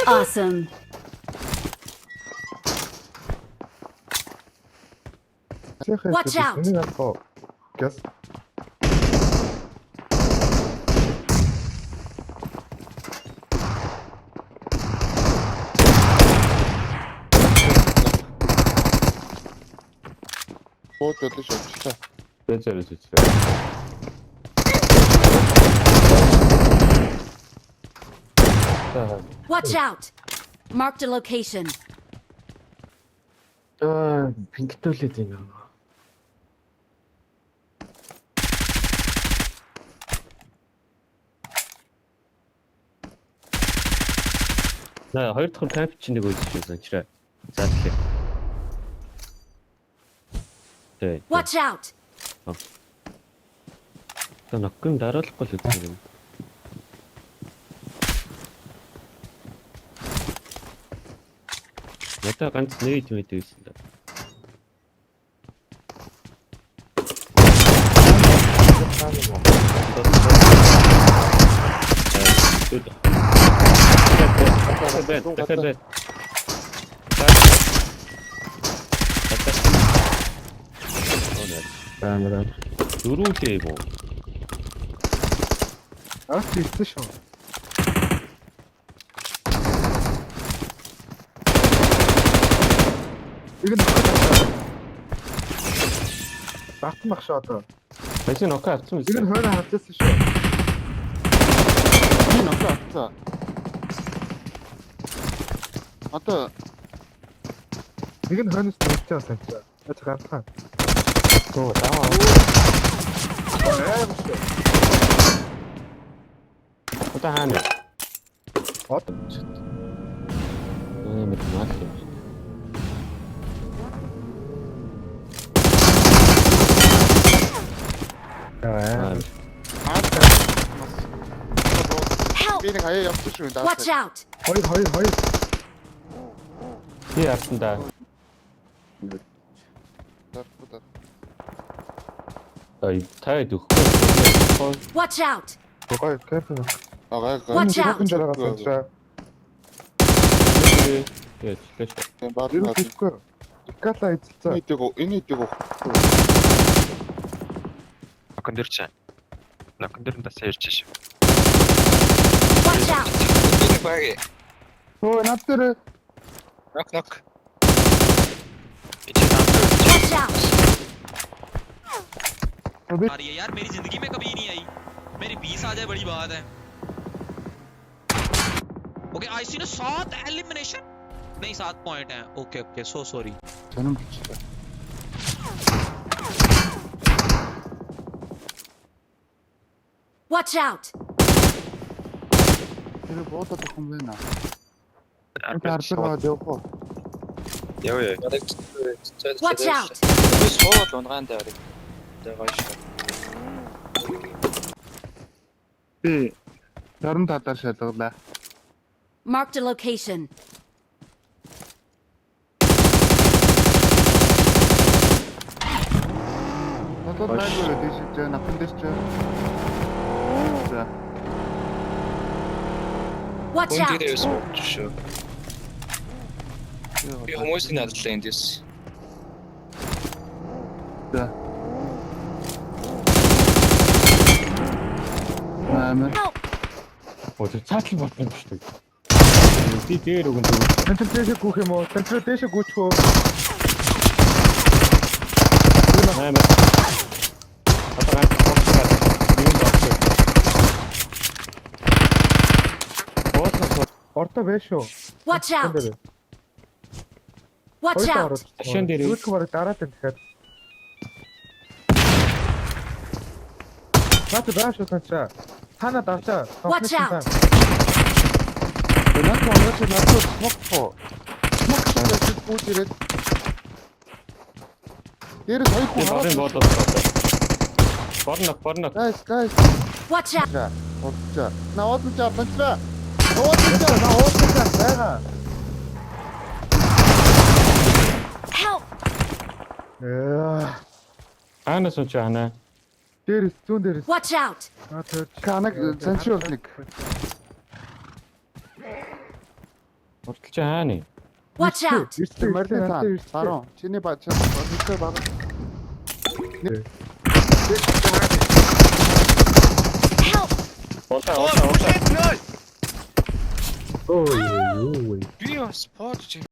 Awesome. Watch out. Guess. Вот это еще чуть-чуть. Watch out. Marked a location. Пинктүүлээд юм. За хоёр дахь тайп чинь нэг үйлчлээ санчраа. За тэгэхээр. Тэ. Watch out. За ноккын дараалахгүй л үзсэн юм. Ята ганц нэг юм дээсэн да. Дөрүүлээ юм уу? Тийсэн шүү. Igen Бартан баг шүү одоо. Башин нокка авсан Igen үү? хойно хавцсан шүү. Би нокка авцаа. Одоо Igen хойноос тавьчихсан санчаа. Яц ганцхан. Тоо таа. Одоо хаана? Хот. Нэмэр мах юм. Help. би нэг хаяа явсан шүү даа. Watch out. Хоёр. Би авсан да. Ай таад өгөхгүй. Watch out. Гой кэфе. Агаа Watch out. Хин жаргасан санчаа. Яа, лээш. баад Юу хийхгүй. Кала эзэлцээ. энэ идэг. Након дээр нь бас ярьж шүү. Watch out. Энэ баги. Өө над дээр Knock. Watch out. अरे यार मेरी जिंदगी में कभी नहीं आई मेरी 20 आ जाए बड़ी बात है ओके आई सी ने 7 एलिमिनेशन नहीं 7 पॉइंट हैं okay so sorry 저는 비치다. Watch out. 이거 뭐다 또 공부했나? 이렇게 알아서 되고. Яа. Watch out. Би сууд унгаан дээр. Дагаш. Би дөрөн талаар шалгалаа. Marked a location. Надад найгүй дэшиж напан дэшиж. За. Watch out. Үндээс шүү. Би хүмүүсийн надлаа эндээс. За. Мамаа. Help. Оо цаатал болсон юм шүү дээ. Би дээр өгөн дөө. центр дэше гүөх юм уу? Центр дэше гүчхөө. Наймаа. Одоо ганц боксаа. Юу боксаа. Орто байж шүү. Watch out. Watch out. Ашин дээр Гүчх бараг дараад энэ тэгэхээр. Наад байж шүү санчаа. Хана давчаа. Watch out. надад смокфо. Смокфо гүйтээд. Дээр хоёр би хүн барын боолоо. Борнок. Guys. Watch out. За. Оцоо. Наадчаа банцра. Наадчаа байгаа. Help. Хаанаас ч ханаа. Дээрс зүүн дээрс. Watch out. Канаг централ нэг. Хурдч хааны. Watch out! Ирсэн Марлин надад цаа. ирсэн. Баруун. Чиний бачаа. Баруун баруун. Help! Улаа. Ой. Би спот чи.